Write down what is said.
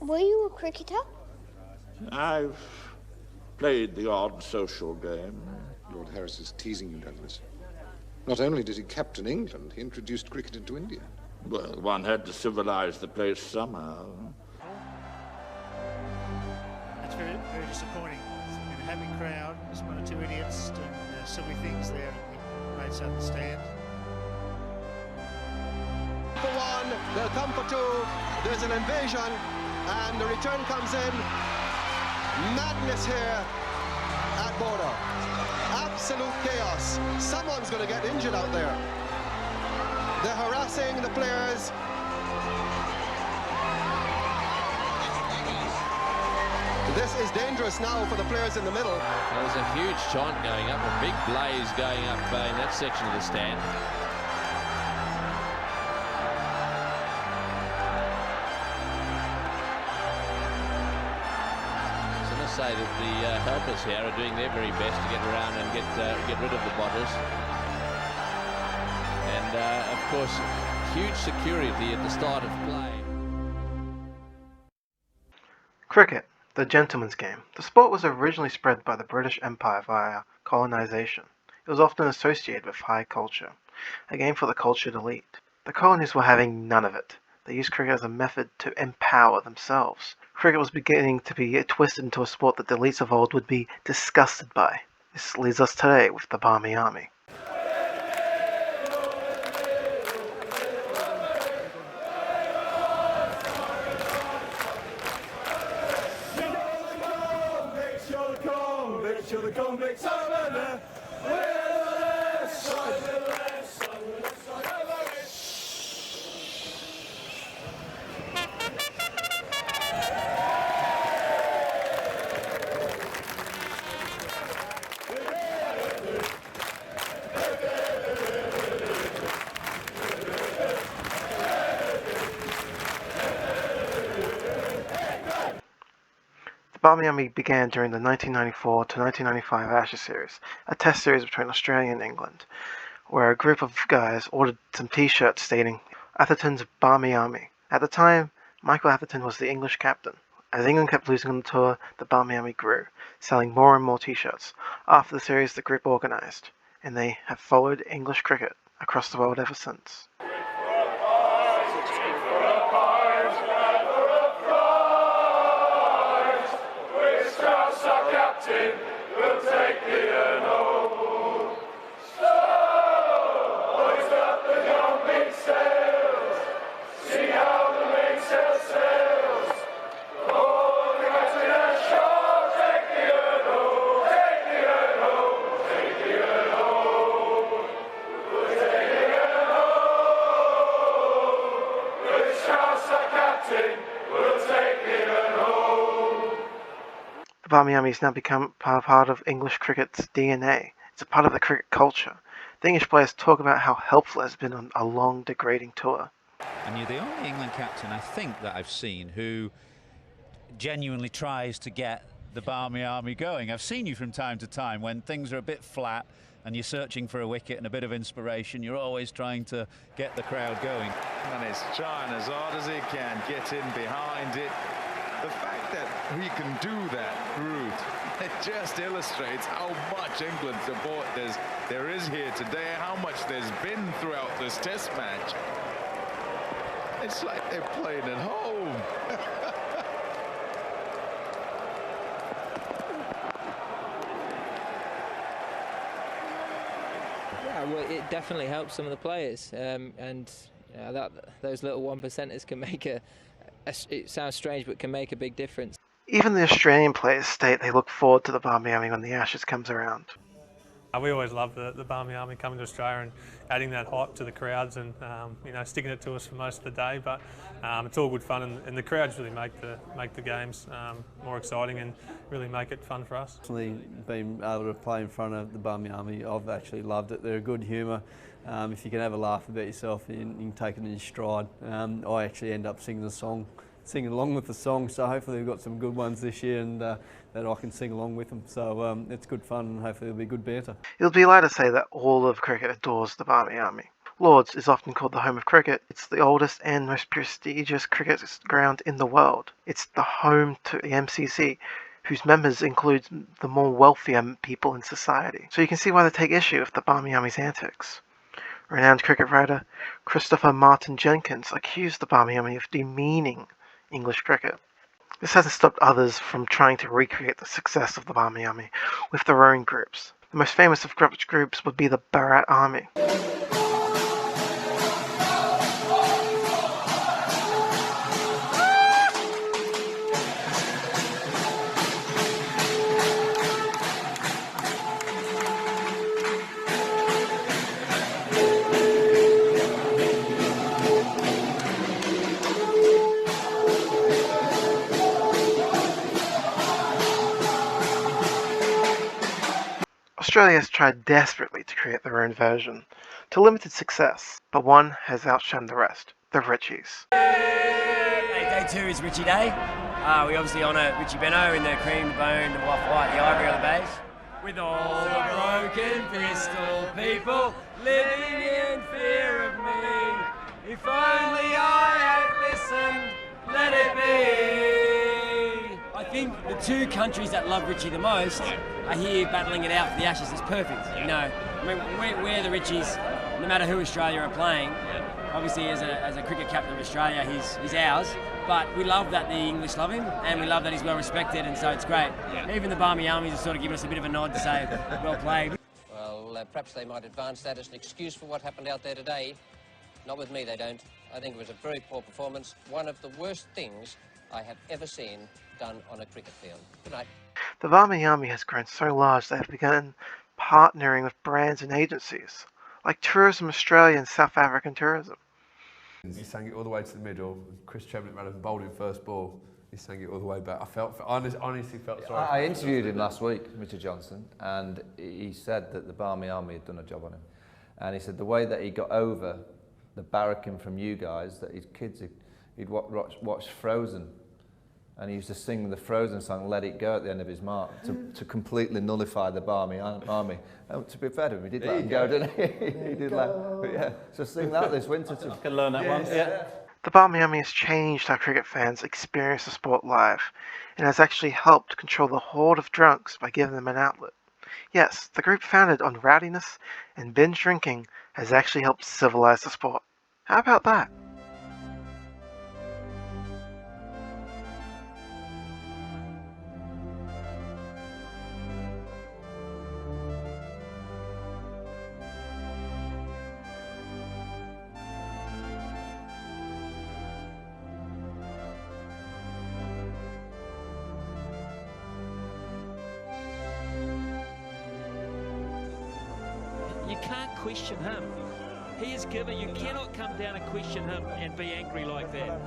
Were you a cricketer? I've played the odd social game. Lord Harris is teasing you, Douglas. Not only did he captain England, he introduced cricket into India. Well, one had to civilize the place somehow. That's very, very disappointing. In a happy crowd, there's one or two idiots doing silly things there in the Great Southern Stand. For one, they'll come for two, there's an invasion, and the return comes in. Madness here at Border. Absolute chaos. Someone's going to get injured out there. They're harassing the players. This is dangerous now for the players in the middle. There's a huge chant going up, a big blaze going up in that section of the stand. Say that the helpers here are doing their very best to get around and get rid of the bottles, and of course huge security at the start of play. Cricket, the gentleman's game. The sport was originally spread by the British Empire via colonization. It was often associated with high culture, a game for the cultured elite. The colonies were having none of it. They used cricket as a method to empower themselves. Cricket was beginning to be twisted into a sport that the elites of old would be disgusted by. This leaves us today with the Barmy Army. The Barmy Army began during the 1994 to 1995 Ashes series, a test series between Australia and England, where a group of guys ordered some t-shirts stating Atherton's Barmy Army. At the time, Michael Atherton was the English captain. As England kept losing on the tour, the Barmy Army grew, selling more and more t-shirts. After the series, the group organised, and they have followed English cricket across the world ever since. The Barmy Army has now become part of English cricket's DNA. It's a part of the cricket culture. The English players talk about how helpful it has been on a long, degrading tour. And you're the only England captain, I think, that I've seen who genuinely tries to get the Barmy Army going. I've seen you from time to time when things are a bit flat and you're searching for a wicket and a bit of inspiration. You're always trying to get the crowd going. And it's trying as hard as he can, get in behind it. The fact that we can do that route, it just illustrates how much England support there is here today, how much there's been throughout this test match. It's like they're playing at home. Yeah, well, it definitely helps some of the players, and those little 1%ers can make it sounds strange, but can make a big difference. Even the Australian players state they look forward to the Barmy Army when the Ashes comes around. We always love the Barmy Army coming to Australia and adding that hype to the crowds and sticking it to us for most of the day. But it's all good fun, and the crowds really make the games more exciting and really make it fun for us. Definitely been able to play in front of the Barmy Army, I've actually loved it. They're a good humour. If you can have a laugh about yourself, you can take it in your stride. I actually end up singing along with the song, so hopefully we've got some good ones this year and that I can sing along with them. So it's good fun and hopefully it'll be good banter. It would be allowed to say that all of cricket adores the Barmy Army. Lords is often called the home of cricket. It's the oldest and most prestigious cricket ground in the world. It's the home to the MCC, whose members include the more wealthier people in society. So you can see why they take issue with the Barmy Army's antics. Renowned cricket writer Christopher Martin Jenkins accused the Barmy Army of demeaning English cricket. This hasn't stopped others from trying to recreate the success of the Barmy Army with their own groups. The most famous of such groups would be the Bharat Army. Australia has tried desperately to create their own version, to limited success, but one has outshone the rest, the Richies. Day 2 is Richie Day. We obviously honour Richie Benno in the cream, the bone, the white, the ivory on the base. With all the broken pistol people living in fear of me. If only I had listened, let it be. I think the two countries that love Richie the most are here battling it out for the Ashes. It's perfect. You know, I mean, we're the Richies, no matter who Australia are playing. Obviously, as a cricket captain of Australia, he's ours. But we love that the English love him, and we love that he's well respected, and so it's great. Even the Barmy Armies have sort of given us a bit of a nod to say, well played. Well, perhaps they might advance that as an excuse for what happened out there today. Not with me, they don't. I think it was a very poor performance. One of the worst things I have ever seen done on a cricket field. Good night. The Barmy Army has grown so large they have begun partnering with brands and agencies, like Tourism Australia and South African Tourism. He sang it all the way to the middle. Chris Chebnick ran up and bowled him first ball. He sang it all the way back. I honestly felt sorry. I interviewed him last week, Richard Johnson, and he said that the Barmy Army had done a job on him. And he said the way that he got over the barracking from you guys, that his kids, he'd watched Frozen, and he used to sing the Frozen song, Let It Go, at the end of his mark, to completely nullify the Barmy Army. And to be fair to him, he did let him go, didn't he? He did but yeah, so sing that this winter. I can learn that one, yeah. The Barmy Army has changed how cricket fans experience the sport live, and has actually helped control the horde of drunks by giving them an outlet. Yes, the group founded on rowdiness and binge drinking has actually helped civilize the sport. How about that? You can't question him. He is given. You cannot come down and question him and be angry like that.